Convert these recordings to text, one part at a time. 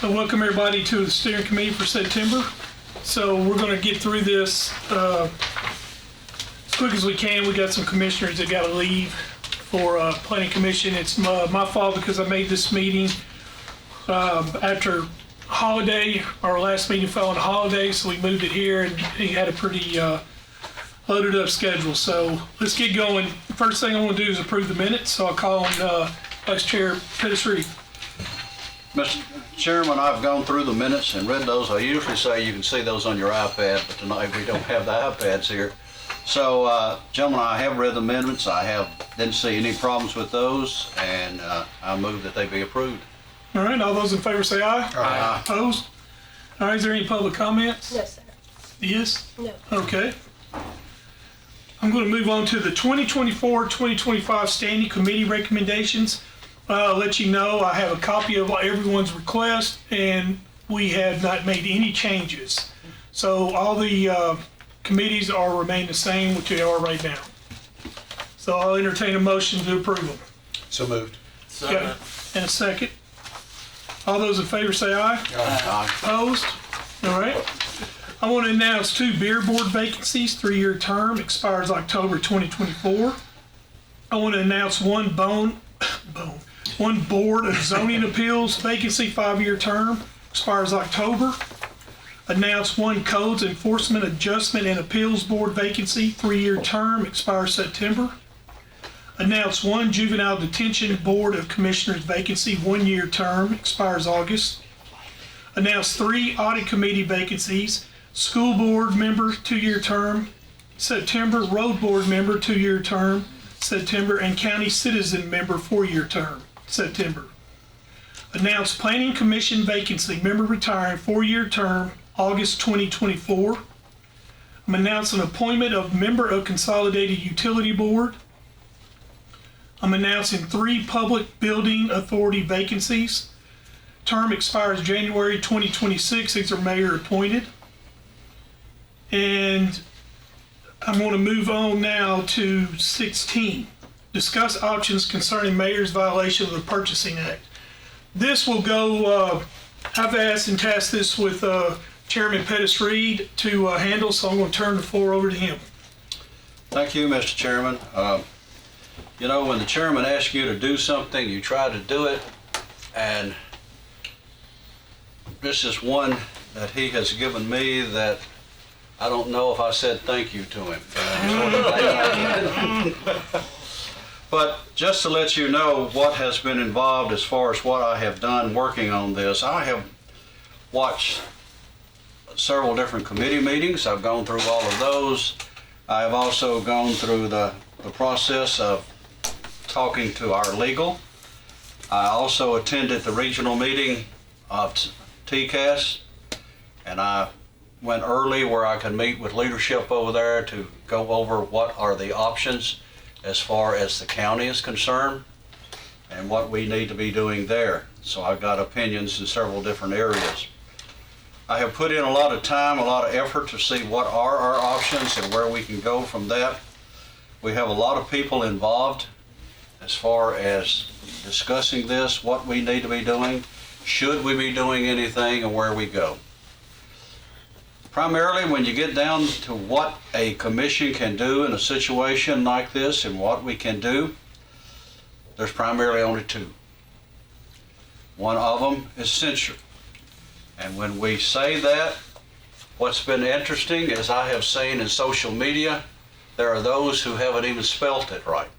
So welcome everybody to the steering committee for September. So we're going to get through this as quick as we can. We got some commissioners that got to leave for Planning Commission. It's my fault because I made this meeting after holiday. Our last meeting fell on a holiday, so we moved it here, and he had a pretty loaded up schedule. So let's get going. First thing I want to do is approve the minutes. So I'll call on Vice Chair Pettis-Reed. Mr. Chairman, I've gone through the minutes and read those. I usually say you can see those on your iPad, but tonight we don't have the iPads here. So, gentlemen, I have read the amendments. Didn't see any problems with those, and I move that they be approved. All right, all those in favor say aye. Aye. Opposed? All right, is there any public comments? No, sir. Yes? No. Okay. I'm going to move on to the 2024-2025 Standing Committee recommendations. I'll let you know I have a copy of everyone's request, and we have not made any changes. So all the committees remain the same, which they are right now. So I'll entertain a motion to approve them. So moved. Okay. And a second. All those in favor say aye. Aye. Opposed? All right. I want to announce 2 beer board vacancies, 3-year term, expires October 2024. I want to announce one board of zoning appeals vacancy, 5-year term, expires October. Announce one codes enforcement adjustment and appeals board vacancy, 3-year term, expires September. Announce one juvenile detention board of commissioners vacancy, 1-year term, expires August. Announce 3 audit committee vacancies, school board member, 2-year term, September, road board member, 2-year term, September, and county citizen member, 4-year term, September. Announce planning commission vacancy, member retiring, 4-year term, August 2024. I'm announcing appointment of member of Consolidated Utility Board. I'm announcing 3 public building authority vacancies. Term expires January 2026. These are mayor appointed. And I'm going to move on now to 16. Discuss options concerning mayor's violation of the Purchasing Act. This will go, I've asked and tasked this with Chairman Pettis-Reed to handle, so I'm going to turn the floor over to him. Thank you, Mr. Chairman. You know, when the chairman asks you to do something, you try to do it, and this is one that he has given me that I don't know if I said thank you to him. But just to let you know what has been involved as far as what I have done working on this, I have watched several different committee meetings. I've gone through all of those. I have also gone through the process of talking to our legal. I also attended the regional meeting of TCAS, and I went early where I could meet with leadership over there to go over what are the options as far as the county is concerned and what we need to be doing there. So I've got opinions in several different areas. I have put in a lot of time, a lot of effort to see what are our options and where we can go from that. We have a lot of people involved as far as discussing this, what we need to be doing, should we be doing anything, and where we go. Primarily, when you get down to what a commission can do in a situation like this and what we can do, there's primarily only 2. One of them is censure. And when we say that, what's been interesting is I have seen in social media, there are those who haven't even spelt it right.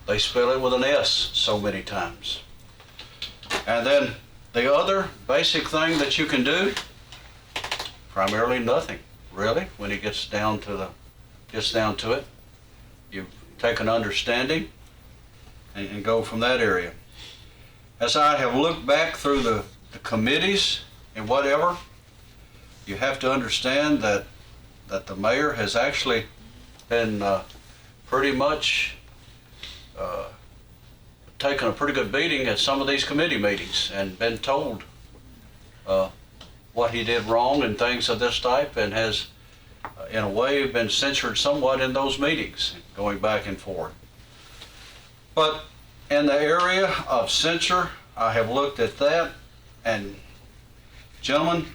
They spell it with an S so many times. And then the other basic thing that you can do, primarily nothing, really, when it gets down to it. You take an understanding and go from that area. As I have looked back through the committees and whatever, you have to understand that the mayor has actually been pretty much taken a pretty good beating at some of these committee meetings and been told what he did wrong and things of this type, and has in a way been censured somewhat in those meetings, going back and forth. But in the area of censure, I have looked at that, and Gentlemen,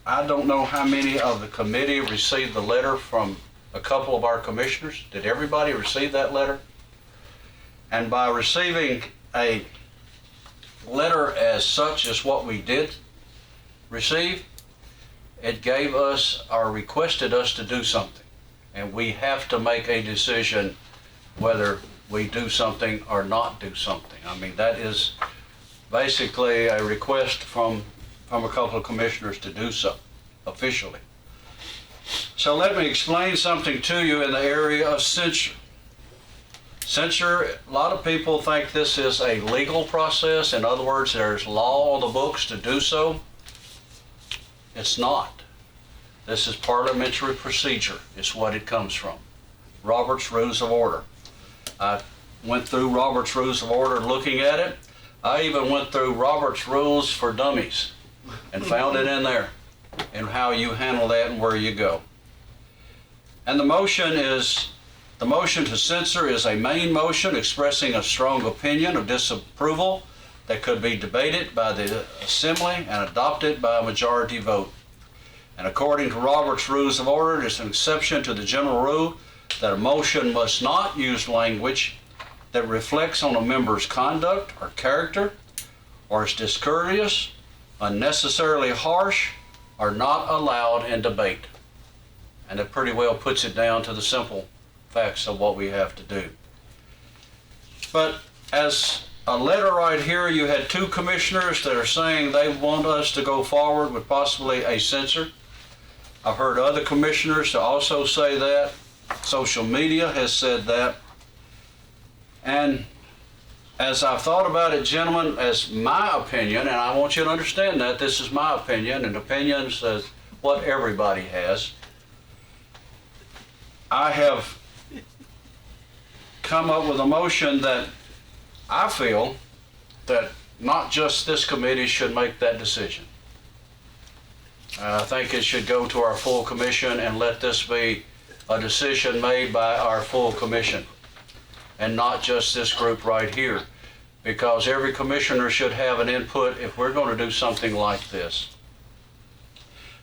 I don't know how many of the committee received the letter from a couple of our commissioners. Did everybody receive that letter? And by receiving a letter as such as what we did receive, it gave us or requested us to do something. And we have to make a decision whether we do something or not do something. I mean, that is basically a request from a couple of commissioners to do so officially. So let me explain something to you in the area of censure. Censure, a lot of people think this is a legal process. In other words, there's law on the books to do so. It's not. This is parliamentary procedure. It's what it comes from. Robert's Rules of Order. I went through Robert's Rules of Order looking at it. I even went through Robert's Rules for Dummies and found it in there and how you handle that and where you go. And the motion to censor is a main motion expressing a strong opinion of disapproval that could be debated by the Assembly and adopted by a majority vote. And according to Robert's Rules of Order, there's an exception to the general rule that a motion must not use language that reflects on a member's conduct or character, or is discourteous, unnecessarily harsh, or not allowed in debate. And it pretty well puts it down to the simple facts of what we have to do. But as a letter right here, you had two commissioners that are saying they want us to go forward with possibly a censor. I've heard other commissioners to also say that. Social media has said that. And as I've thought about it, gentlemen, as my opinion, and I want you to understand that this is my opinion, and opinions is what everybody has, I have come up with a motion that I feel that not just this committee should make that decision. I think it should go to our full commission and let this be a decision made by our full commission and not just this group right here, because every commissioner should have an input if we're going to do something like this.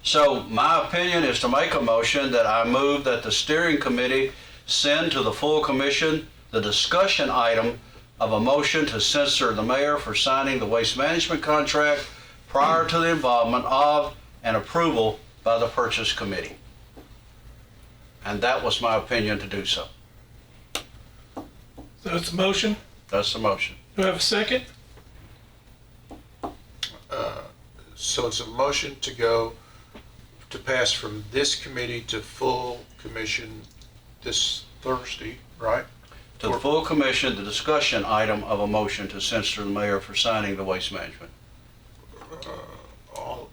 So my opinion is to make a motion that I move that the steering committee send to the full commission the discussion item of a motion to censor the mayor for signing the waste management contract prior to the involvement of and approval by the purchase committee. And that was my opinion to do so. So it's a motion. That's the motion. Do I have a second? So it's a motion to go to pass from this committee to full commission this Thursday, right? To the full commission, the discussion item of a motion to censor the mayor for signing the waste management.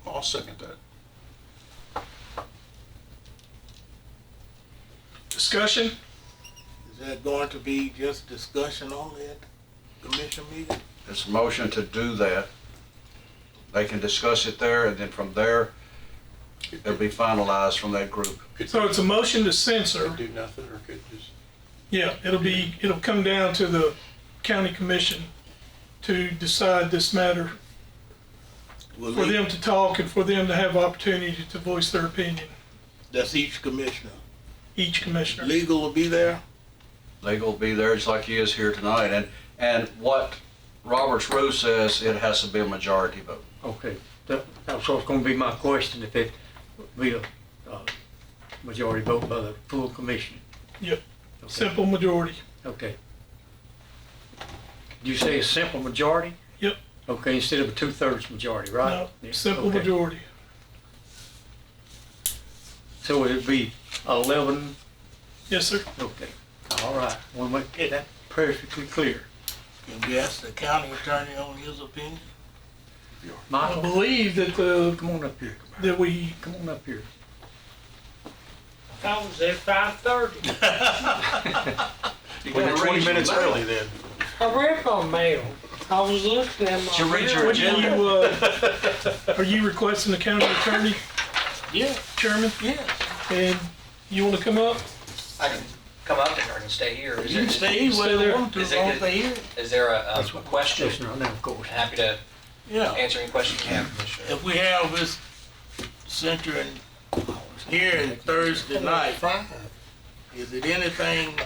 I'll second that. Discussion? Is that going to be just discussion only at the commission meeting? It's a motion to do that. They can discuss it there, and then from there, it'll be finalized from that group. So it's a motion to censor. Could do nothing or could just. Yeah, it'll come down to the county commission to decide this matter, for them to talk and for them to have opportunity to voice their opinion, That's each commissioner. each commissioner. Legal will be there? Legal will be there just like he is here tonight. And what Robert's rule says, it has to be a majority vote. Okay, that's what's gonna be my question, if it be a majority vote by the full commission. Yep, Okay. simple majority. Okay. You say a simple majority? Yep. Okay, instead of a 2/3 majority, right? No, Yeah, simple okay. majority. So it'd be 11, Yes, sir. okay, all right, we'll make that perfectly clear. Can we ask the county attorney on his opinion? I Michael, believe that come on up here, come on up here. I was at 5:30. Well, you're 20 minutes early then. I read my mail. I was looking at my Did you read your mail. What do you, are you requesting the county attorney, Yeah, Chairman? yeah. And you want to come up? I can come up there, I can stay here. Is You can there, stay where Stay there. they want to, Is as long it as they hear it. is there a question? Listener, now, of course. Happy to Yeah. answer any questions you have, Commissioner. If we have this center in here Thursday night, is it anything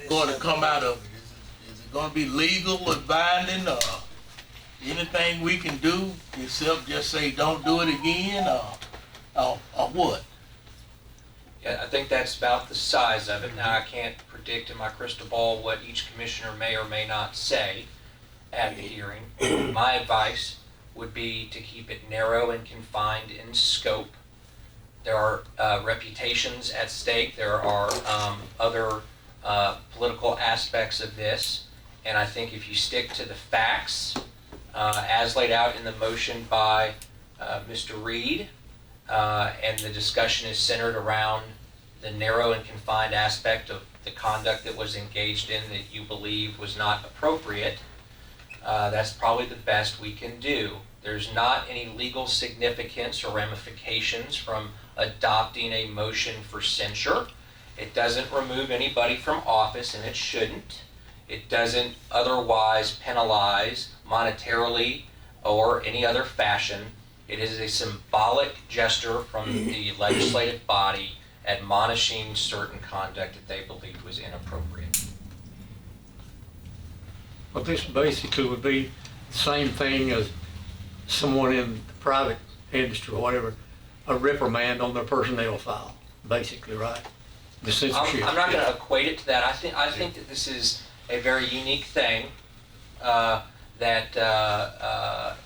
going to come out of it? Is it going to be legal or binding, or anything we can do except just say don't do it again, or what? Yeah, I think that's about the size of it. Now, I can't predict in my crystal ball what each commissioner may or may not say at the hearing. My advice would be to keep it narrow and confined in scope. There are reputations at stake. There are other political aspects of this. And I think if you stick to the facts, as laid out in the motion by Mr. Reed, and the discussion is centered around the narrow and confined aspect of the conduct that was engaged in that you believe was not appropriate, that's probably the best we can do. There's not any legal significance or ramifications from adopting a motion for censure. It doesn't remove anybody from office, and it shouldn't. It doesn't otherwise penalize monetarily or any other fashion. It is a symbolic gesture from the legislative body admonishing certain conduct that they believed was inappropriate. Well, this basically would be the same thing as someone in the private industry or whatever, a reprimand on their personnel file, basically, right? The censorship. I'm not going to equate it to that. I think that this is a very unique thing that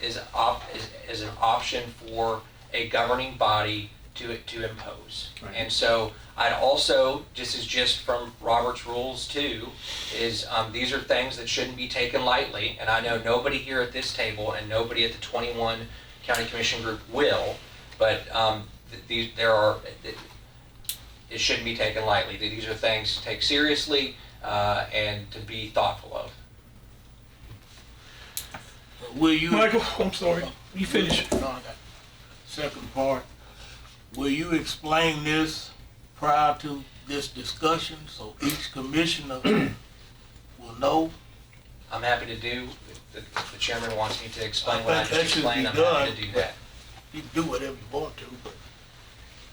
is an option for a governing body to impose. Right. And so I'd also, just from Robert's rules too, is these are things that shouldn't be taken lightly. And I know nobody here at this table and nobody at the 21 County Commission group will, but it shouldn't be taken lightly. These are things to take seriously and to be thoughtful of. Will you, Michael, I'm sorry, you finish. No, I got second part. Will you explain this prior to this discussion so each commissioner will know? I'm happy to do. If the chairman wants me to explain I what I think just that should explained, be I'm done, happy to do that. You can do whatever you want to, but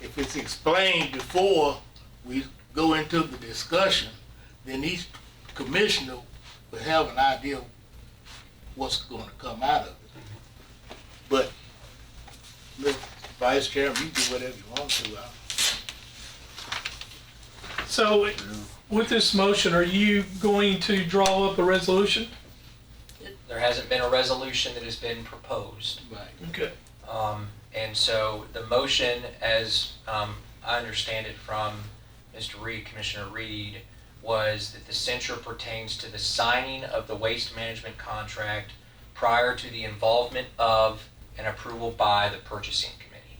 if it's explained before we go into the discussion, then each commissioner will have an idea what's going to come out of it. But, look, Vice Chairman, you do whatever you want to. So with this motion, are you going to draw up a resolution? There hasn't been a resolution that has been proposed. Right. Okay. And so the motion, as I understand it from Mr. Reed, Commissioner Reed, was that the censure pertains to the signing of the waste management contract prior to the involvement of and approval by the purchasing committee.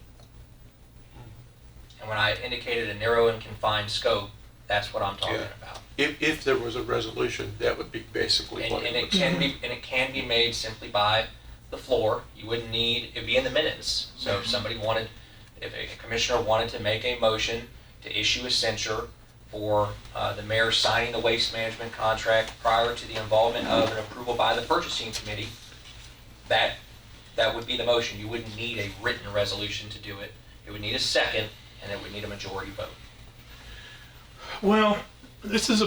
And when I indicated a narrow and confined scope, that's what I'm talking about. If there was a resolution, that would be basically what And it would it can be made simply by the floor. You wouldn't need, it'd be in the minutes. So if somebody wanted, if a commissioner wanted to make a motion to issue a censure for the mayor signing the waste management contract prior to the involvement of and approval by the purchasing committee, that would be the motion. You wouldn't need a written resolution to do it. It would need a second, and it would need a majority vote. Well, this is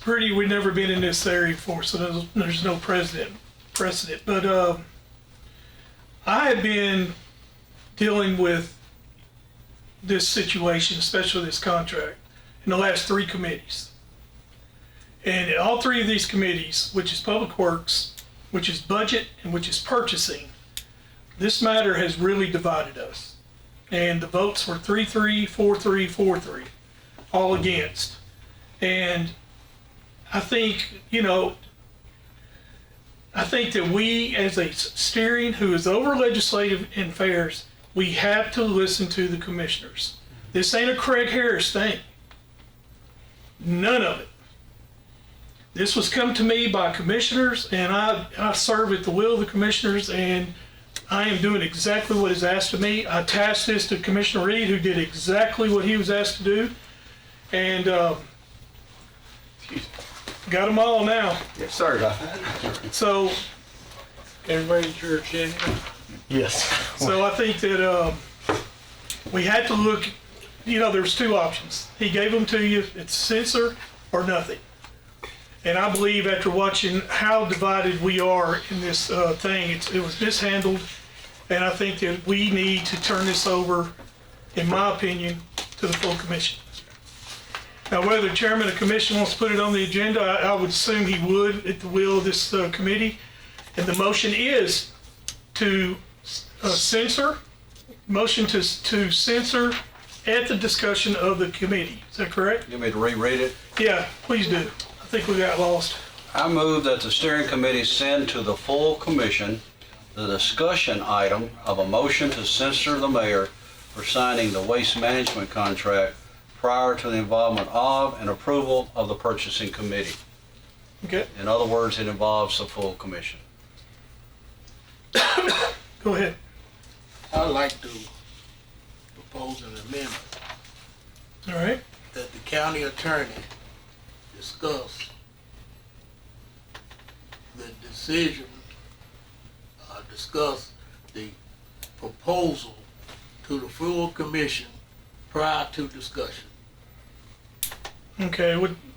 we've never been in this area before, so there's no precedent. But I have been dealing with this situation, especially this contract, in the last 3 committees. And all 3 of these committees, which is Public Works, which is Budget, and which is Purchasing, this matter has really divided us. And the votes were 3-3, 4-3, 4-3, all against. And I think, that we, as a steering who is over legislative affairs, we have to listen to the commissioners. This ain't a Craig Harris thing. None of it. This was come to me by commissioners, and I serve at the will of the commissioners, and I am doing exactly what is asked of me. I tasked this to Commissioner Reed, who did exactly what he was asked to do. And Got them all now. Yeah, sorry about that. So, Everybody's your chin. Yes. so I think that we had to look, there's two options. He gave them to you, it's censor or nothing. And I believe after watching how divided we are in this thing, it was mishandled. And I think that we need to turn this over, in my opinion, to the full commission. Now, whether the chairman of the commission wants to put it on the agenda, I would assume he would at the will of this committee. And the motion is to censor, motion to censor at the discussion of the committee. Is that correct? You want me to reread it? Yeah, please do. I think we got lost. I move that the steering committee send to the full commission the discussion item of a motion to censor the mayor for signing the waste management contract prior to the involvement of and approval of the purchasing committee. Okay, In other words, it involves the full commission. go ahead. I'd like to propose an amendment All right, that the county attorney discuss the decision, discuss the proposal to the full commission prior to discussion. okay,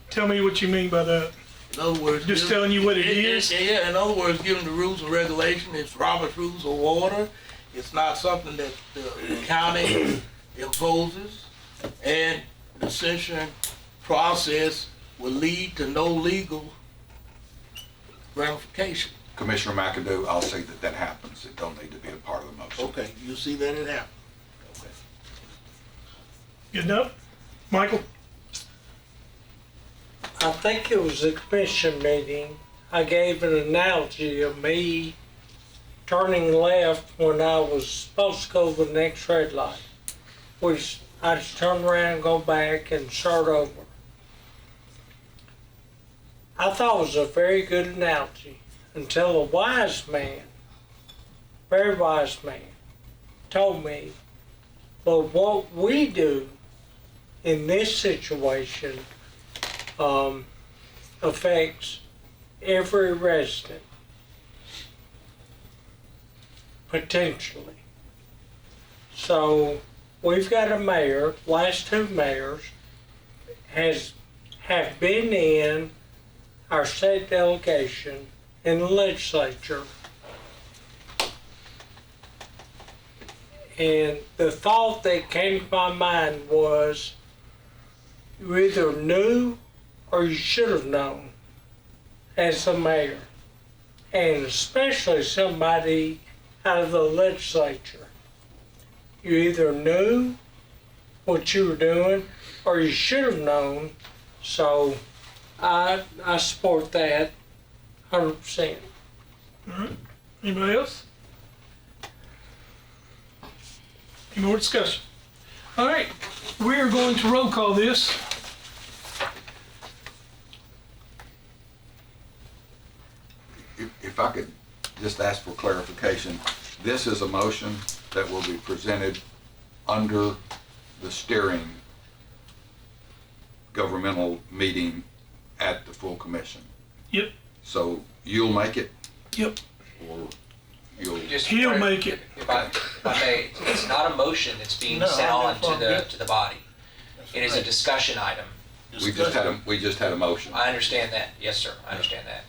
tell me what you mean by that. In other words, Just telling you what it is? Yeah, in other words, given the rules and regulations, it's Robert's Rules of Order. It's not something that the county imposes, and the censoring process will lead to no legal ramification. Commissioner McAdoo, I'll say that happens. It don't need to be a part of the motion. Okay, you see that it happened. Good enough? Michael? I think it was a commission meeting. I gave an analogy of me turning left when I was supposed to go to the next red light, which I just turn around, go back, and start over. I thought it was a very good analogy until a wise man, very wise man, told me, but what we do in this situation affects every resident, potentially. So we've got a mayor, last two mayors have been in our state delegation in the legislature. And the thought that came to my mind was, you either knew or you should have known as the mayor, and especially somebody out of the legislature. You either knew what you were doing or you should have known, so I support that 100%. All right, anybody else? Any more discussion? All right, we are going to roll call this. If I could just ask for clarification, this is a motion that will be presented under the steering governmental meeting at the full commission. Yep, So you'll make it, yep. or you'll, He'll make it. If I may, it's not a motion that's being No, sent I on just want to to the body. It is a discussion item. we just had a motion. I understand that. Yes, sir. I understand that.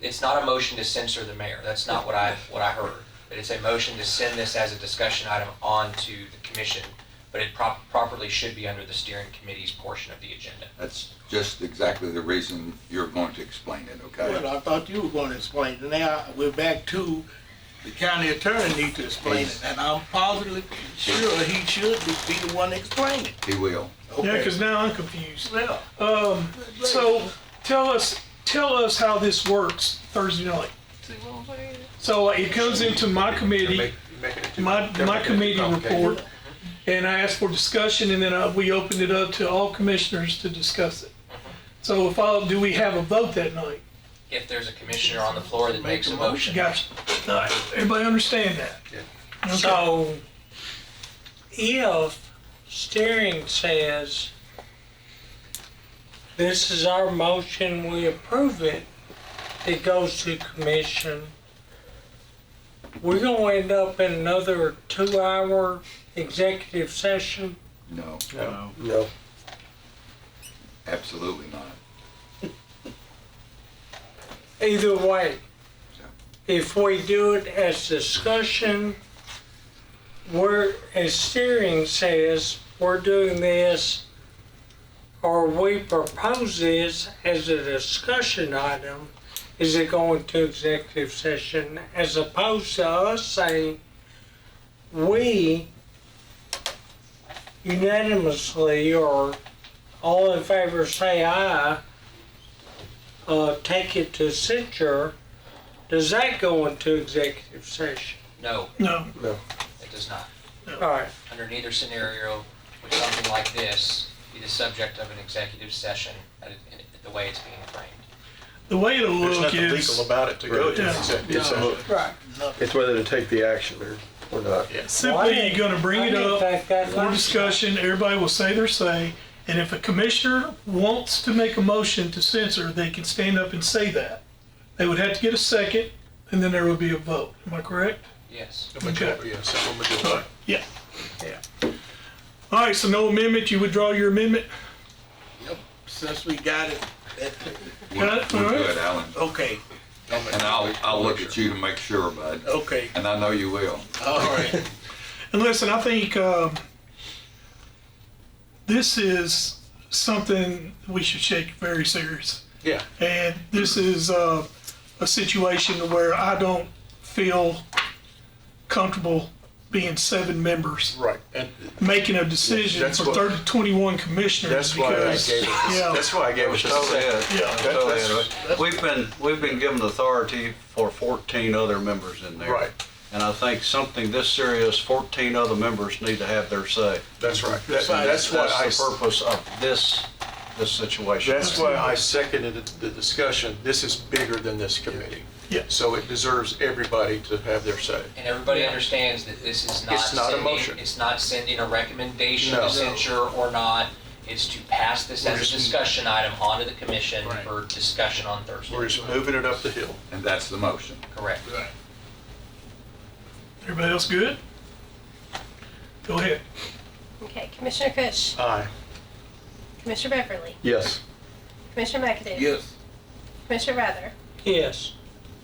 It's not a motion to censor the mayor. That's not what I heard. But it's a motion to send this as a discussion item on to the commission, but it properly should be under the steering committee's portion of the agenda. That's just exactly the reason you're going to explain it, okay? Well, I thought you were going to explain it. Now we're back to the county attorney need to explain it, and I'm positively sure he should be the one to explain it. He will. Yeah, Okay. because now I'm confused. Well, So tell us how this works Thursday night. So it comes into my committee, my committee report, and I ask for discussion, and then we open it up to all commissioners to discuss it. So do we have a vote that night? If there's a commissioner on the floor that makes a motion. Gotcha. All right, everybody understand that? Okay. So if steering says this is our motion, we approve it, it goes to commission. We're gonna end up in another 2-hour executive session. No, No. absolutely not. Either way, if we do it as discussion, we're, as steering says, we're doing this, or we propose this as a discussion item, is it going to executive session, as opposed to us saying, we unanimously, or all in favor say aye, take it to censure. Does that go into executive session? No, No. it does not. All right, Under neither scenario would something like this be the subject of an executive session the way it's being framed. The way it'll There's look nothing legal is about it to go to Yeah. executive session. right. It's whether to take the action or not. simply you're gonna bring it up for discussion, everybody will say their say, and if a commissioner wants to make a motion to censor, they can stand up and say that. They would have to get a second, and then there would be a vote. Am I correct? Yes. A majority, yeah, simple majority. Yeah. Yeah. All right, so no amendment, you withdraw your amendment? Since we got it, Got it? We're All right. good, Alan. okay, And I'll look at you to make sure, bud. okay, And I know you will. all right. And listen, I think this is something we should take very serious. Yeah, And this is a situation where I don't feel comfortable being 7 members right. And making a decision That's for what- 30, 21 commissioners. that's why I because, gave it, yeah, that's why I gave it this. Totally is. Yeah. Totally That's- is. We've been given authority for 14 other members in there. Right, And I think something this serious, 14 other members need to have their say. that's right. That's That's what I, the purpose of this situation. that's why I seconded the discussion. This is bigger than this committee. Yeah. So it deserves everybody to have their say. And everybody understands that this is not It's not a sending, motion. it's not sending a recommendation No. to censure or not. It's to pass this We're as a just- discussion item onto the commission Right. for discussion on Thursday. We're just moving it up the hill. And that's the motion. Correct. Everybody else good? Go ahead. Okay, Commissioner Kush, Aye. Commissioner Beverly, Yes. Commissioner McAdoo, Yes, Commissioner Rather, Yes.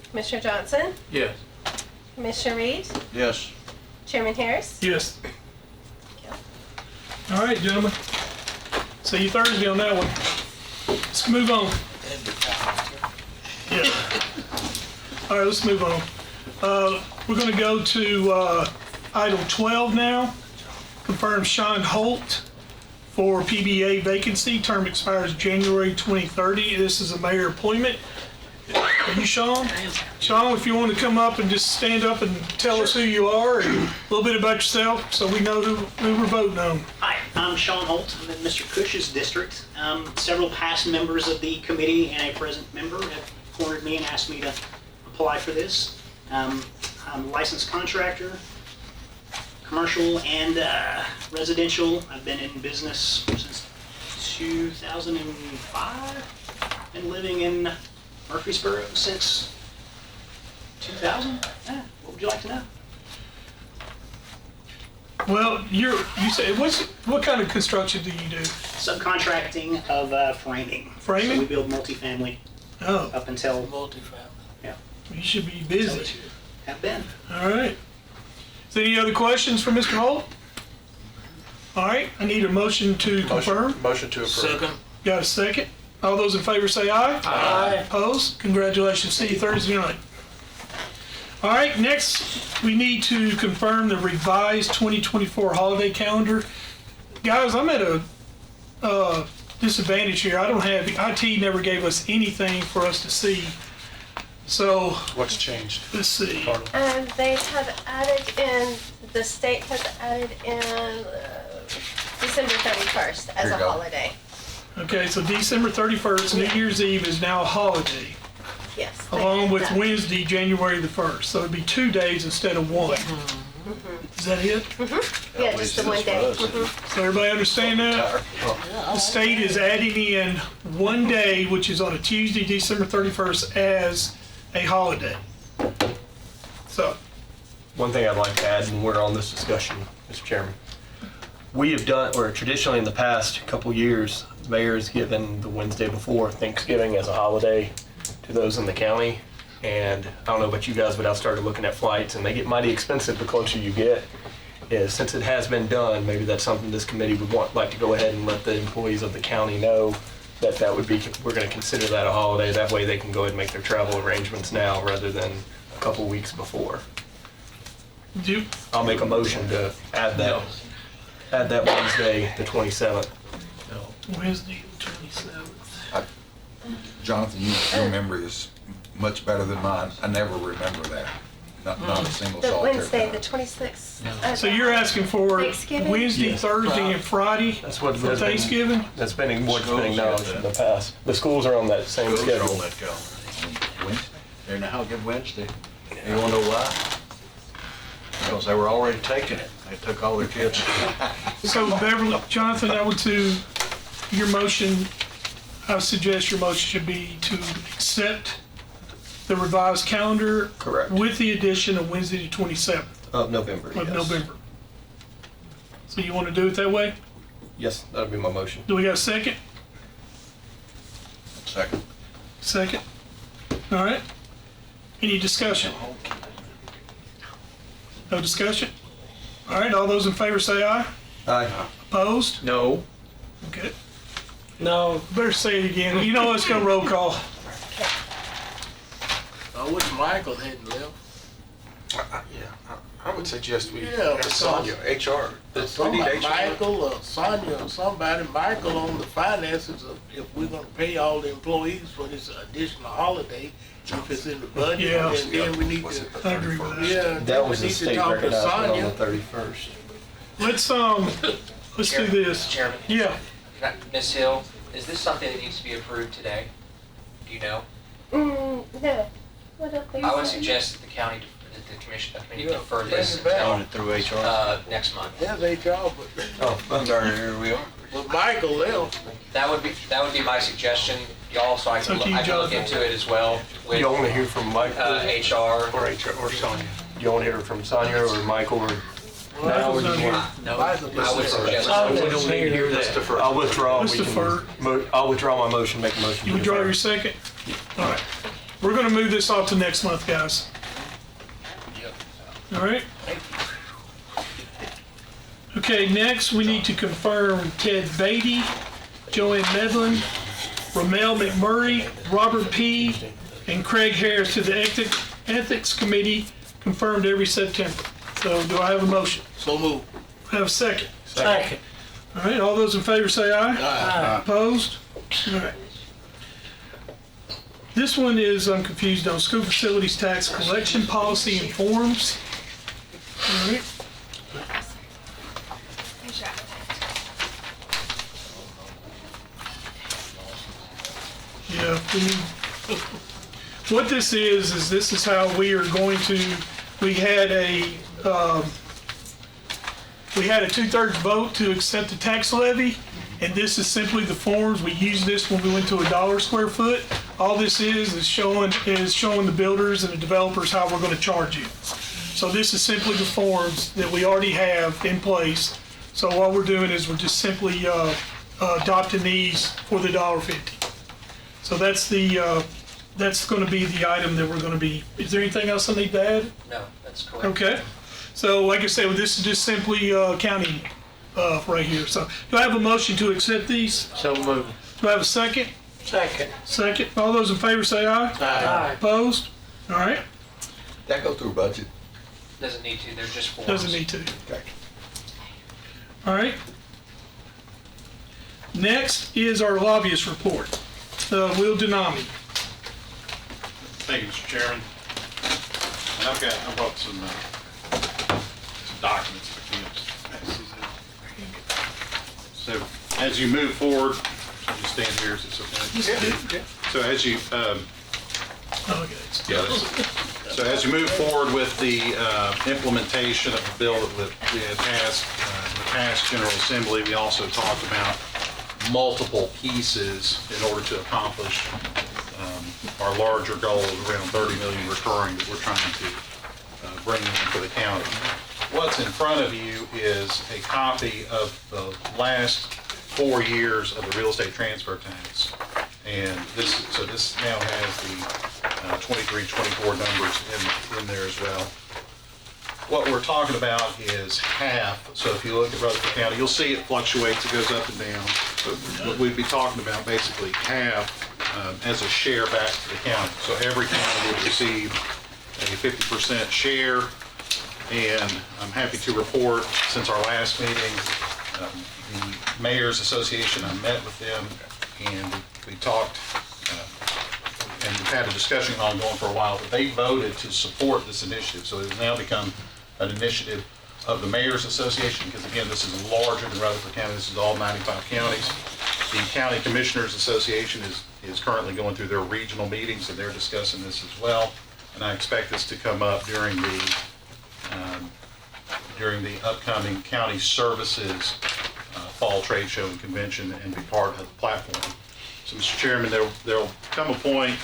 Commissioner Johnson, Yes. Commissioner Reed, Yes. Chairman Harris. Yes. All right, gentlemen. See you Thursday on that one. Let's move on. Yeah. All right, let's move on. We're going to go to item 12 now. Confirm Sean Holt for PBA vacancy. Term expires January 2030. This is a mayor appointment. Are you Sean? Sean, if you want to come up and just stand up and tell us who you are and a little bit about yourself so we know who we're voting on. Hi, I'm Sean Holt. I'm in Mr. Cush's district. Several past members of the committee and a present member have cornered me and asked me to apply for this. I'm a licensed contractor, commercial and residential. I've been in business since 2005. Been living in Murfreesboro since 2000. What would you like to know? Well, you say what kind of construction do you do? Subcontracting of framing. Framing? So we build multifamily Oh, up until multifamily. you should be busy. have been. All right. Is there any other questions for Mr. Holt? All right, I need a motion to confirm. Motion to approve. Second, Got a second? All those in favor say aye. Aye. Opposed? Congratulations. See you Thursday night. All right, next we need to confirm the revised 2024 holiday calendar. Guys, I'm at a disadvantage here. I don't have, IT never gave us anything for us to see. So What's changed? let's see. Carla? They have added in, the state has added in December 31st as Here a you go. holiday. Okay, so December 31st, New Year's Eve is now a holiday, Yes. they along have with that. Wednesday, January the 1st. So it'd be 2 days instead of one. Is that it? Yeah, just the one day. So everybody understand that? The state is adding in one day, which is on a Tuesday, December 31st, as a holiday. So, One thing I'd like to add when we're on this discussion, Mr. Chairman. We have done, or traditionally in the past couple years, the mayor's given the Wednesday before Thanksgiving as a holiday to those in the county. And I don't know about you guys, but I've started looking at flights and they get mighty expensive the closer you get. Since it has been done, maybe that's something this committee would like to go ahead and let the employees of the county know that would be, we're going to consider that a holiday. That way they can go ahead and make their travel arrangements now rather than a couple weeks before. I'll make a motion to add that Wednesday, the 27th. Wednesday, the 27th. Jonathan, your memory is much better than mine. I never remember that. Not a single The solitary Wednesday, the time. 26th. So you're asking for Thanksgiving? Wednesday, Yes. Thursday, and Friday That's what for Thanksgiving? That's been what's been acknowledged in the past. The schools are on that same schedule. Let go. Wednesday? They're now good Wednesday. You wanna know why? Because they were already taking it. They took all their kids. So Beverly, Jonathan, I would to your motion, I suggest your motion should be to accept the revised calendar. Correct. With the addition of Wednesday, the 27th Of November, of yes. November. So you want to do it that way? Yes, that'll be my motion. Do we got a second? Second. Second. All right. Any discussion? No discussion? All right, all those in favor say aye. Aye. Opposed? No. Okay. No, Better say it again. You know, let's go roll call. I wish Michael hadn't left. I would suggest we Yeah, have Sonya, HR. We need Somebody, HR. Michael or Sonya or somebody, Michael on the finances of if we're gonna pay all the employees for this additional holiday, if it's in the budget, Yeah. and then we need Was to, it the I agree with 31st? that. yeah, That then we was the need to state talk to recognized on Sonya. the 31st. Let's do this. Chairman? Yeah. Ms. Hill, is this something that needs to be approved today? Do you know? No, I don't think so. I would suggest that the county, that the committee Yeah, defer bring this it back. until, Run it through HR. next month. Yes, HR, but, Oh, Here we are. but Michael left. That would be my suggestion, y'all, so I It's can, up to you, I can look Jonathan. into it as well with, you want to hear from Michael? HR. Or HR, or Sonya. You want to hear from Sonia or Michael or? Now, or Michael's you not here. want- No, Michael I would just- suggest. We don't need to hear Let's that. defer. I'll withdraw. Let's We can defer. I'll withdraw my motion, make a motion. You to withdraw defer. your second? All right. We're going to move this off to next month, guys. All right? Okay, next we need to confirm Ted Batey, Joanna Medlen, Romel McMurray, Robert Peay, and Craig Harris to the Ethics Committee, confirmed every September. So do I have a motion? So move. Have a second? second. All right, all those in favor say aye. Aye. Opposed? All right. This one is, I'm confused on school facilities tax collection policy and forms. All right. Yeah. What this is this is how we are going to, we had a 2/3 vote to accept the tax levy, and this is simply the forms. We used this when we went to $1 square foot. All this is showing the builders and the developers how we're going to charge you. So this is simply the forms that we already have in place. So what we're doing is we're just simply adopting these for the $1.50. So that's going to be the item that we're going to be. Is there anything else I need to add? No, that's correct. Okay. So like I said, this is just simply counting right here. So do I have a motion to accept these? So moved. Do I have a second? Second. Second. All those in favor say aye. Aye. Opposed? All right. That go through budget? Doesn't need to, they're just forms. Doesn't need to. Okay. All right. Next is our lobbyist report. Will Denami. Thank you, Mr. Chairman. And I brought some documents for you to pass these out. So as you move forward, I'll just stand here, is this okay? So as you, Okay. yeah, Yes. So as you move forward with the implementation of the bill that we had passed in the past General Assembly, we also talked about multiple pieces in order to accomplish our larger goal of around 30 million recurring that we're trying to bring into the county. What's in front of you is a copy of the last 4 years of the real estate transfer tax. And this now has the 23, 24 numbers in there as well. What we're talking about is half. So if you look at Rutherford County, you'll see it fluctuates, it goes up and down. But we'd be talking about basically half as a share back to the county. So every county would receive a 50% share. And I'm happy to report, since our last meeting, the Mayor's Association, I met with them, and we talked, and we've had a discussion ongoing for a while, but they voted to support this initiative. So it has now become an initiative of the Mayor's Association, because again, this is larger than Rutherford County. This is all 95 counties. The County Commissioners Association is currently going through their regional meetings, and they're discussing this as well. And I expect this to come up during the upcoming County Services Fall Trade Show and Convention and be part of the platform. So, Mr. Chairman, there'll come a point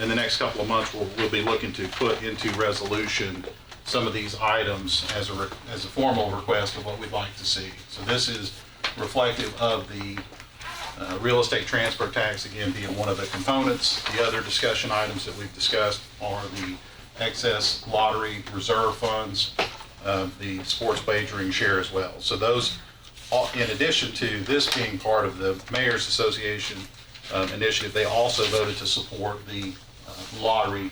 in the next couple of months where we'll be looking to put into resolution some of these items as a formal request of what we'd like to see. So this is reflective of the real estate transfer tax, again, being one of the components. The other discussion items that we've discussed are the excess lottery reserve funds, the sports wagering share as well. So those, in addition to this being part of the Mayor's Association initiative, they also voted to support the lottery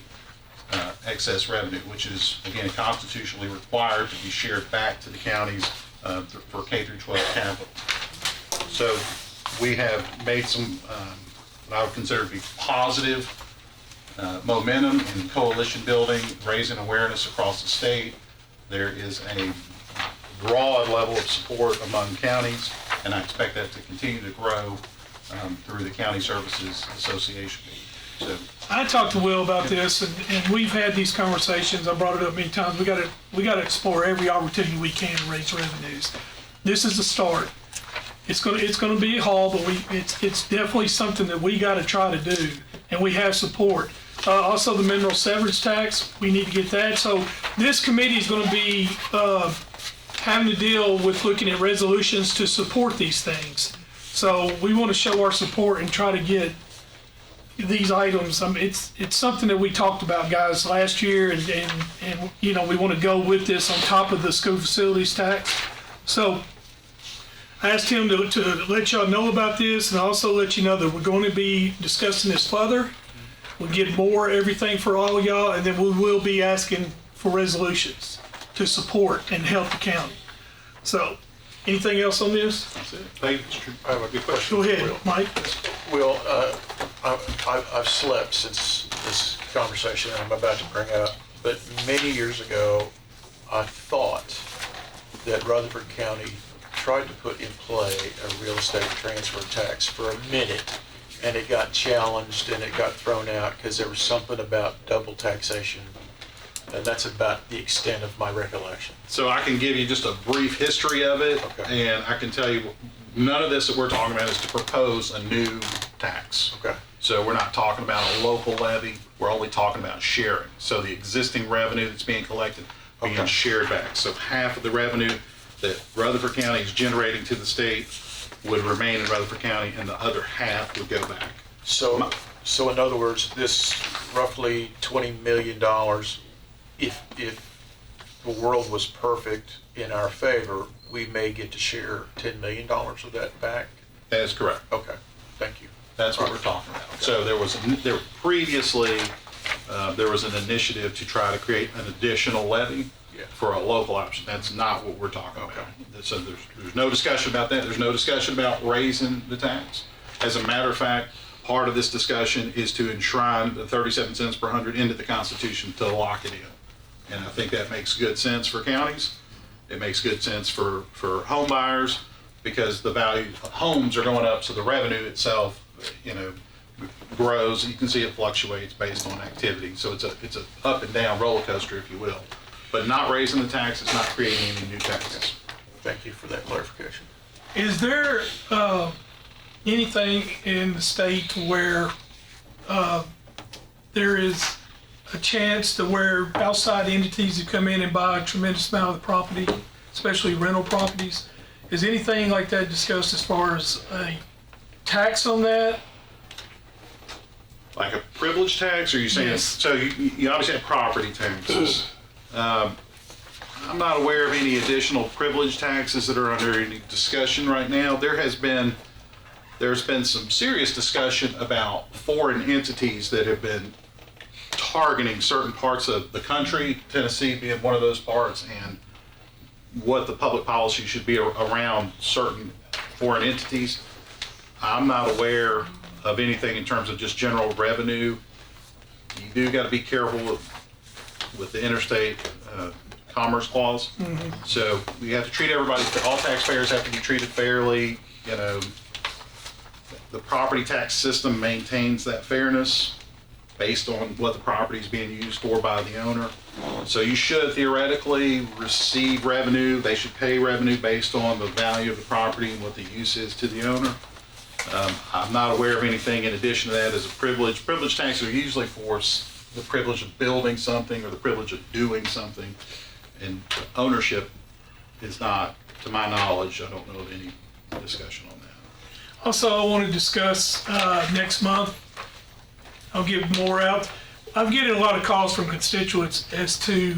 excess revenue, which is, again, constitutionally required to be shared back to the counties for K through 12 capital. So we have made some, what I would consider to be positive momentum in coalition building, raising awareness across the state. There is a broad level of support among counties, and I expect that to continue to grow through the County Services Association. So I talked to Will about this, and we've had these conversations. I brought it up many times. We got to explore every opportunity we can to raise revenues. This is the start. It's gonna be a haul, but it's definitely something that we got to try to do, and we have support. Also, the mineral severance tax, we need to get that. So this committee is going to be having to deal with looking at resolutions to support these things. So we want to show our support and try to get these items. I mean, it's something that we talked about, guys, last year, and you know, we want to go with this on top of the school facilities tax. So I asked him to let y'all know about this, and also let you know that we're going to be discussing this further. We'll get more everything for all of y'all, and then we will be asking for resolutions to support and help the county. So, anything else on this? That's it. Thank you. I have a good question. Go ahead, Will. Mike. Will, I've slept since this conversation I'm about to bring up, but many years ago, I thought that Rutherford County tried to put in play a real estate transfer tax for a minute, and it got challenged and it got thrown out because there was something about double taxation, and that's about the extent of my recollection. So I can give you just a brief history of it, Okay. and I can tell you none of this that we're talking about is to propose a new tax. Okay. So we're not talking about a local levy, we're only talking about sharing. So the existing revenue that's being collected being Okay. shared back. So half of the revenue that Rutherford County is generating to the state would remain in Rutherford County, and the other half would go back. So in other words, this roughly $20 million, if the world was perfect in our favor, we may get to share $10 million of that back? That is correct. Okay, thank you. That's what we're talking about. So there previously, there was an initiative to try to create an additional levy for a local option. That's not what we're talking about. So there's no discussion about that. There's no discussion about raising the tax. As a matter of fact, part of this discussion is to enshrine the 37 cents per hundred into the Constitution to lock it in. And I think that makes good sense for counties. It makes good sense for home buyers, because the value of homes are going up, so the revenue itself, you know, grows, you can see it fluctuates based on activity. So it's a up and down roller coaster, if you will. But not raising the taxes, not creating any new taxes. Thank you for that clarification. Is there anything in the state where there is a chance to where outside entities that come in and buy a tremendous amount of the property, especially rental properties? Is anything like that discussed as far as a tax on that? Like a privilege tax, or are you saying, Yes. so you obviously have property taxes. I'm not aware of any additional privilege taxes that are under any discussion right now. There's been some serious discussion about foreign entities that have been targeting certain parts of the country, Tennessee being one of those parts, and what the public policy should be around certain foreign entities. I'm not aware of anything in terms of just general revenue. You do got to be careful with the interstate commerce clause. So we have to treat everybody, all taxpayers have to be treated fairly. You know, the property tax system maintains that fairness based on what the property is being used for by the owner. So you should theoretically receive revenue. They should pay revenue based on the value of the property and what the use is to the owner. I'm not aware of anything in addition to that as a privilege. Privilege taxes are usually for the privilege of building something or the privilege of doing something. And ownership is not, to my knowledge, I don't know of any discussion on that. Also, I want to discuss next month. I'll give more out. I'm getting a lot of calls from constituents as to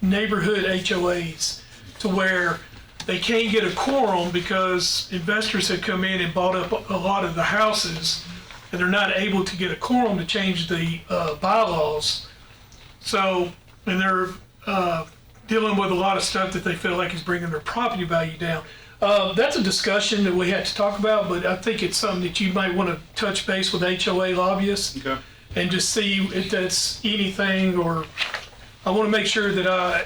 neighborhood HOAs to where they can't get a quorum because investors have come in and bought up a lot of the houses and they're not able to get a quorum to change the bylaws. So, and they're dealing with a lot of stuff that they feel like is bringing their property value down. That's a discussion that we had to talk about, but I think it's something that you might want to touch base with HOA lobbyists. Okay. And just see if that's anything, or I want to make sure that I,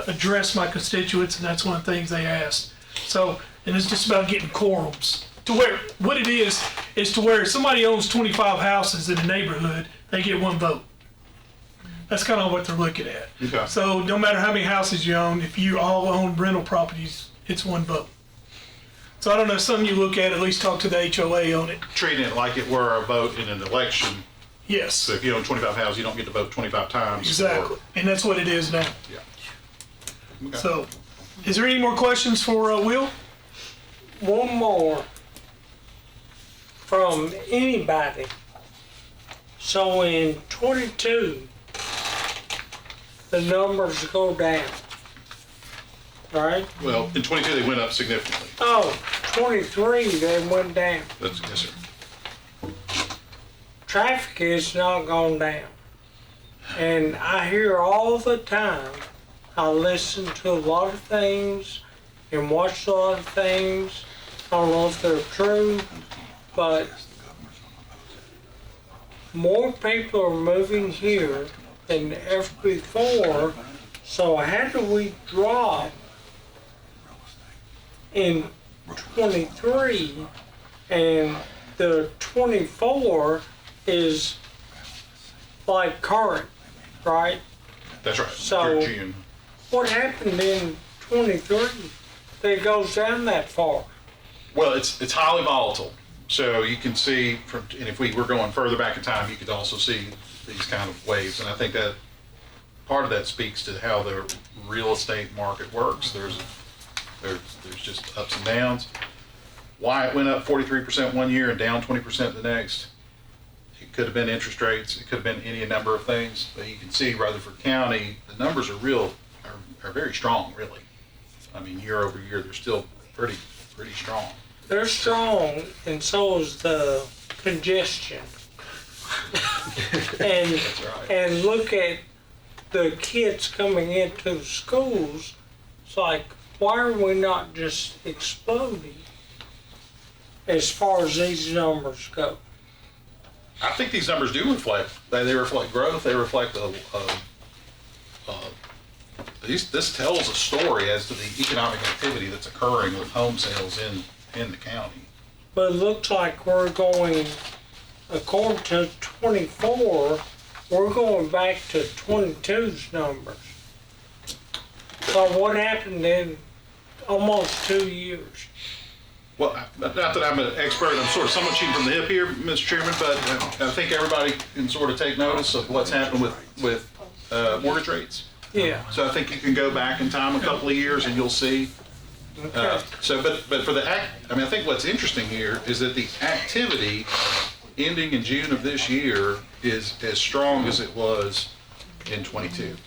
address my constituents, and that's one of the things they asked. So, and it's just about getting quorums to where, what it is to where if somebody owns 25 houses in a neighborhood, they get one vote. That's kind of what they're looking at. Okay. So no matter how many houses you own, if you all own rental properties, it's one vote. So I don't know, something you look at least talk to the HOA on it. Treating it like it were a vote in an election. Yes. So if you own 25 houses, you don't get to vote 25 times. Exactly. And that's what it is now. Yeah. Okay. So, is there any more questions for Will? One more from anybody. So in 22, the numbers go down, right? Well, in 22, they went up significantly. Oh, 23, they went down. Yes, sir. Traffic has not gone down. And I hear all the time, I listen to a lot of things and watch a lot of things. I don't know if they're true, but more people are moving here than ever before. So how do we drop in 23 and the 24 is like current, right? That's right. So- Through June. What happened in 23 that it goes down that far? Well, it's highly volatile. So you can see from, and if we were going further back in time, you could also see these kind of waves. And I think that part of that speaks to how the real estate market works. There's just ups and downs. Why it went up 43% one year and down 20% the next. It could have been interest rates. It could have been any number of things. But you can see Rutherford County, the numbers are very strong, really. I mean, year over year, they're still pretty strong. They're strong, and so is the congestion. And That's right. and look at the kids coming into the schools. It's like, why are we not just exploding as far as these numbers go? I think these numbers do reflect, they reflect growth, they reflect this tells a story as to the economic activity that's occurring with home sales in the county. But it looks like we're going according to 24, we're going back to 22's numbers. So what happened in almost 2 years? Well, not that I'm an expert, I'm sort of somewhat shooting from the hip here, Mr. Chairman, but I think everybody can sort of take notice of what's happened with mortgage rates. Yeah. So I think you can go back in time a couple of years and you'll see. Okay. But for the act, I mean, I think what's interesting here is that the activity ending in June of this year is as strong as it was in 22.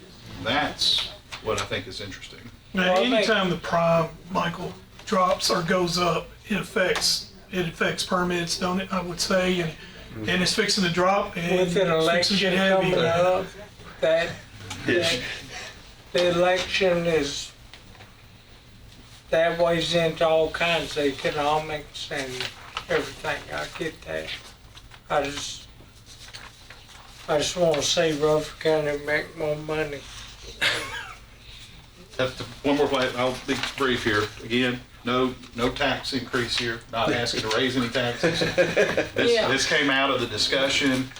That's what I think is interesting. Now, Well, anytime the prime, Michael, drops or goes up, it affects permits, don't it, I would say, and it's fixing to drop and With an it's fixing to election get heavy. coming up, that the election is, that weighs into all kinds of economics and everything. I get that. I just want to see Rutherford County make more money. One more point, I'll be brief here. Again, no tax increase here, not asking to raise any taxes. This came out of the discussion.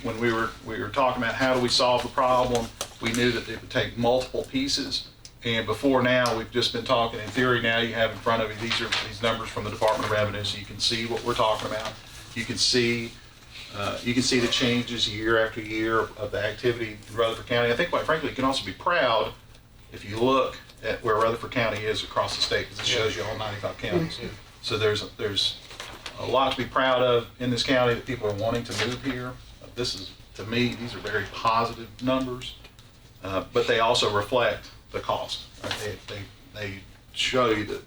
When we were talking about how do we solve the problem, we knew that it would take multiple pieces. And before now, we've just been talking, in theory now you have in front of you, these numbers from the Department of Revenue, so you can see what we're talking about. You can see the changes year after year of the activity in Rutherford County. I think, quite frankly, you can also be proud if you look at where Rutherford County is across the state, because it shows you all 95 counties. So there's a lot to be proud of in this county, that people are wanting to move here. This is, to me, these are very positive numbers, but they also reflect the cost. They show you that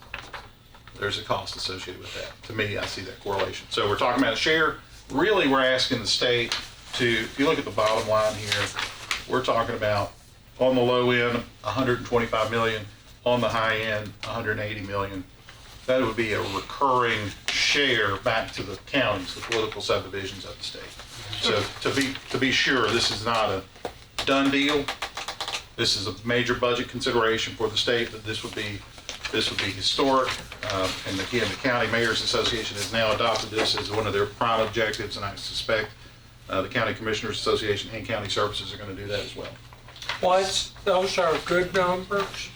there's a cost associated with that. To me, I see that correlation. So we're talking about a share. Really, we're asking the state to, if you look at the bottom line here, we're talking about on the low end, 125 million, on the high end, 180 million. That would be a recurring share back to the counties, the political subdivisions of the state. So to be sure, this is not a done deal. This is a major budget consideration for the state, but this would be historic. And again, the County Mayors Association has now adopted this as one of their prime objectives, and I suspect the County Commissioners Association and County Services are going to do that as well. Well, those are good numbers,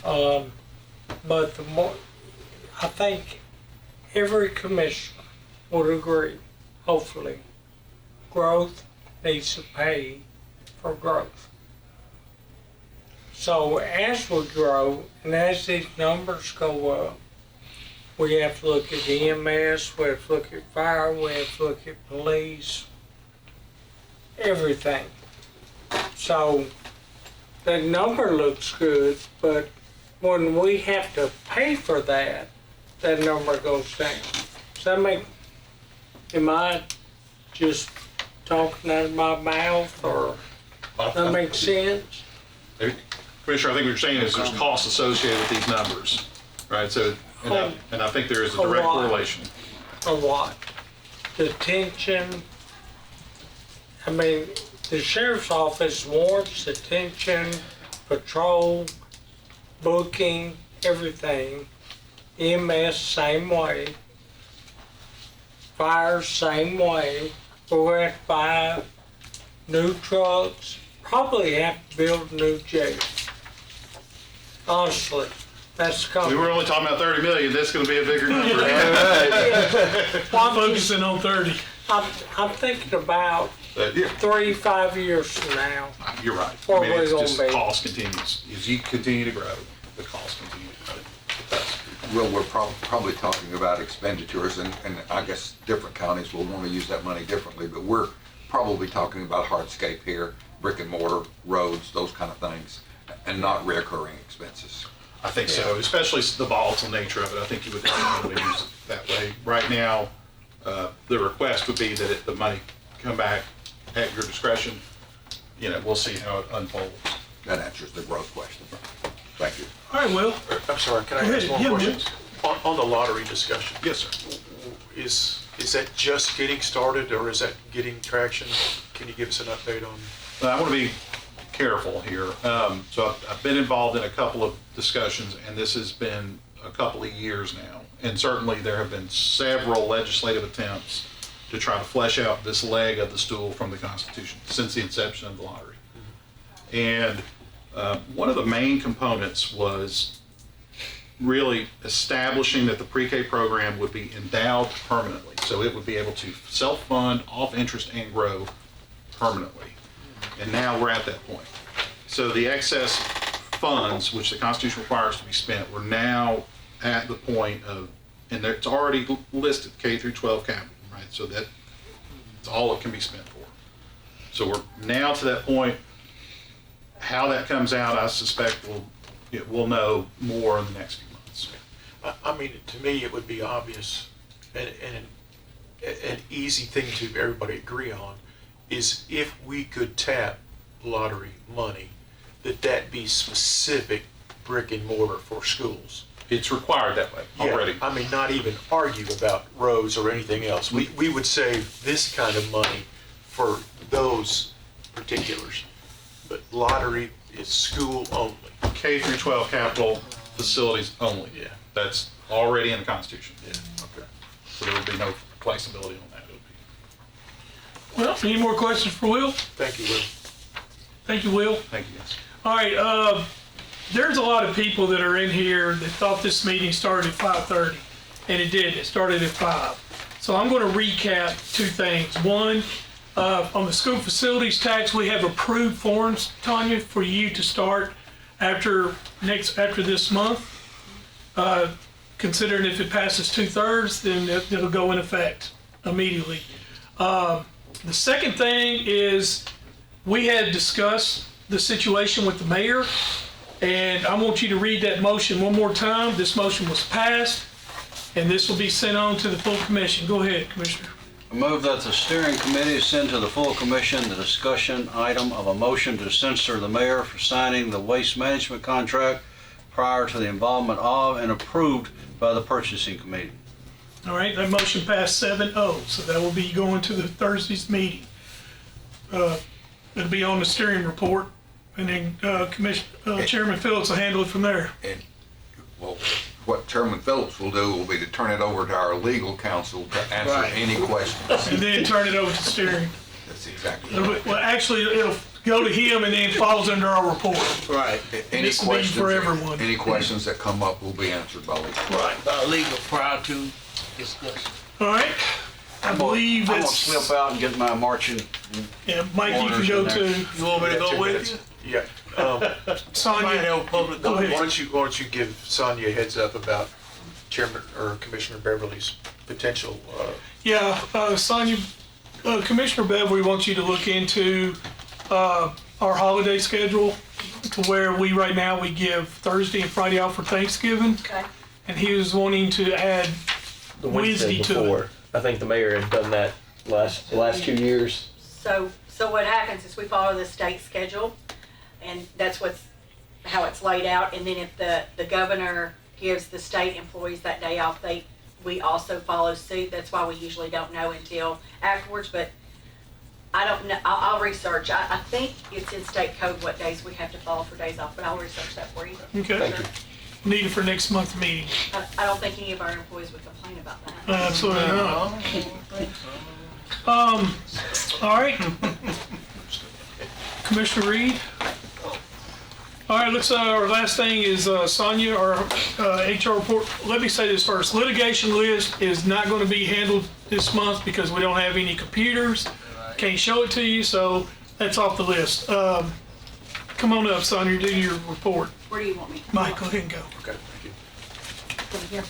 but the more, I think every commissioner would agree, hopefully, growth needs to pay for growth. So as we grow and as these numbers go up, we have to look at EMS, we have to look at fire, we have to look at police, everything. So the number looks good, but when we have to pay for that, that number goes down. Does that make, am I just talking out of my mouth, or that makes sense? Commissioner, I think what you're saying is there's costs associated with these numbers, right? So, and I think there is a direct correlation. A lot. Detention, I mean, the sheriff's office warrants, detention, patrol, booking, everything. EMS, same way. Fire, same way. We're going to buy new trucks, probably have to build a new jail. Honestly, that's coming. We were only talking about 30 million, that's going to be a bigger number. Focusing on 30. I'm thinking about 3-5 years from now. You're right. Where I mean, we're it's gonna just be. cost continues. As you continue to grow, the cost continue to grow. It does. Well, we're probably talking about expenditures, and I guess different counties will want to use that money differently, but we're probably talking about hardscape here, brick and mortar, roads, those kind of things, and not reoccurring expenses. I think so, especially the volatile nature of it. I think you would definitely use it that way. Right now, the request would be that the money come back at your discretion. You know, we'll see how it unfolds. That answers the growth question. Thank you. All right, Will. I'm sorry, can I Go ask ahead. one Yeah, question? On the lottery discussion, Yes, sir. is that just getting started, or is that getting traction? Can you give us an update on? I want to be careful here. So I've been involved in a couple of discussions, and this has been a couple of years now. And certainly there have been several legislative attempts to try to flesh out this leg of the stool from the Constitution since the inception of the lottery. And one of the main components was really establishing that the pre-K program would be endowed permanently. So it would be able to self-fund off interest and grow permanently. And now we're at that point. So the excess funds, which the Constitution requires to be spent, we're now at the point of, and it's already listed K through 12 capital, right? So that's all it can be spent for. So we're now to that point. How that comes out, I suspect we'll know more in the next few months. I mean, to me, it would be obvious and an easy thing to everybody agree on is if we could tap lottery money, that be specific brick and mortar for schools. It's required that way already. Yeah, I mean, not even argue about roads or anything else. We would save this kind of money for those particulars. But lottery is school only. K through 12 capital facilities only. Yeah. That's already in the Constitution. Yeah, okay. So there would be no flexibility on that. It would be. Well, any more questions for Will? Thank you, Will. Thank you, Will. Thank you, guys. All right, there's a lot of people that are in here that thought this meeting started at 5:30, and it didn't. It started at 5. So I'm going to recap two things. One, on the school facilities tax, we have approved forms, Tanya, for you to start after this month. Considering if it passes 2/3, then it'll go in effect immediately. The second thing is we had discussed the situation with the mayor, and I want you to read that motion one more time. This motion was passed, and this will be sent on to the full commission. Go ahead, Commissioner. I move that the steering committee send to the full commission the discussion item of a motion to censure the mayor for signing the waste management contract prior to the involvement of and approved by the purchasing committee. All right, that motion passed 7-0, so that will be going to the Thursday's meeting. It'll be on the steering report, and then Chairman Phillips will handle it from there. And, well, what Chairman Phillips will do will be to turn it over to our legal counsel to answer any questions. And then turn it over to steering. That's exactly right. Well, actually, it'll go to him and then falls under our report. Right. Any This will be for everyone. Any questions that come up will be answered by legal. Right. Legal prior to discussion. All right. I believe I'm gonna it's, slip out and get my marching. yeah, Mike, you can go too. You want me to go with you? Yeah. Somebody Sonia, have public Go ahead. comment. Why don't you give Sonia a heads up about Chairman or Commissioner Beverly's potential, yeah, Sonia, Commissioner Beverly wants you to look into our holiday schedule to where right now we give Thursday and Friday off for Thanksgiving. Okay. And he was wanting to add The Wednesday to before. it. I think the mayor had done that the last 2 years. So what happens is we follow the state schedule, and that's how it's laid out. And then if the governor gives the state employees that day off, we also follow suit. That's why we usually don't know until afterwards. But I don't know. I'll research. I think it's in state code what days we have to follow for days off, but I'll research that for you. Okay. Thank you. Need it for next month's meeting. I don't think any of our employees would complain about that. Absolutely not. All right. Commissioner Reed. All right, our last thing is Sonia, our HR report. Let me say this first. Litigation list is not going to be handled this month because we don't have any computers. Can't show it to you, so that's off the list. Come on up, Sonia, do your report. Where do you want me? Mike, go ahead and go. okay, thank you. Over here.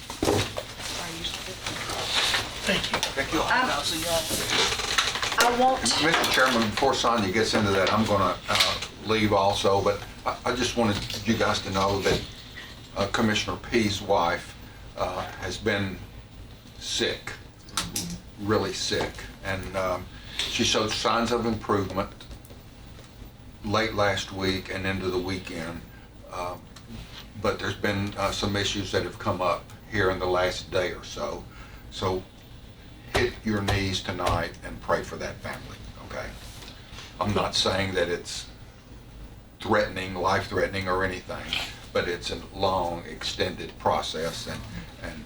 Thank you. Thank you. I'll see y'all. I won't. Mr. Chairman, before Sonia gets into that, I'm going to leave also, but I just wanted you guys to know that Commissioner Peay's wife has been sick, really sick, and she showed signs of improvement late last week and into the weekend, but there's been some issues that have come up here in the last day or so. So hit your knees tonight and pray for that family, okay? I'm not saying that it's threatening, life-threatening or anything, but it's a long, extended process, and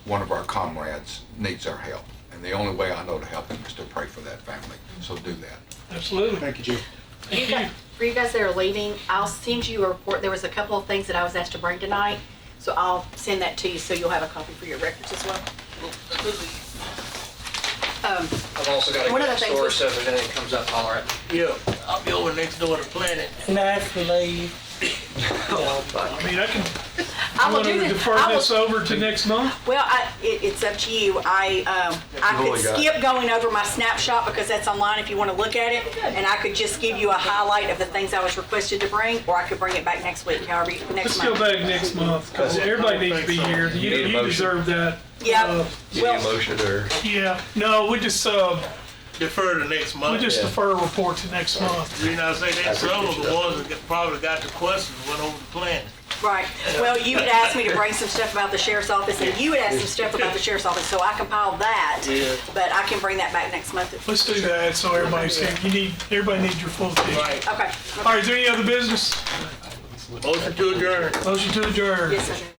one of our comrades needs our help. And the only way I know to help them is to pray for that family. So do that. Absolutely. Thank you, Jim. Thank you. For you guys that are leaving, I'll send you a report. There was a couple of things that I was asked to bring tonight, so I'll send that to you so you'll have a copy for your records as well. I've also got a One of the good things store, was- so if there's anything comes up, holler at me. Yeah, I'll be over next door to Planet. And after leave. I mean, I can, I I will want do to this. defer I will- this over to next month. Well, it's up to you. I could skip going over my snapshot because that's online if you want to look at it, and I could just give you a highlight of the things I was requested to bring, or I could bring it back next week, however, next Let's go month. back next month, because everybody needs to be here. need a You motion. deserve that. Yeah, well, motion or? Yeah, no, we just Defer to next month. defer a report to next month. The reason I say that, some of the ones that probably got the questions went over to Planet. right. Well, you had asked me to bring some stuff about the sheriff's office, and you had asked some stuff about the sheriff's office, so I compiled that. Yeah. But I can bring that back next month. Let's do that, so everybody's here. Everybody needs your full attention. Right. Okay. All right, is there any other business? Motion to adjourn. Motion to adjourn. Yes, I do.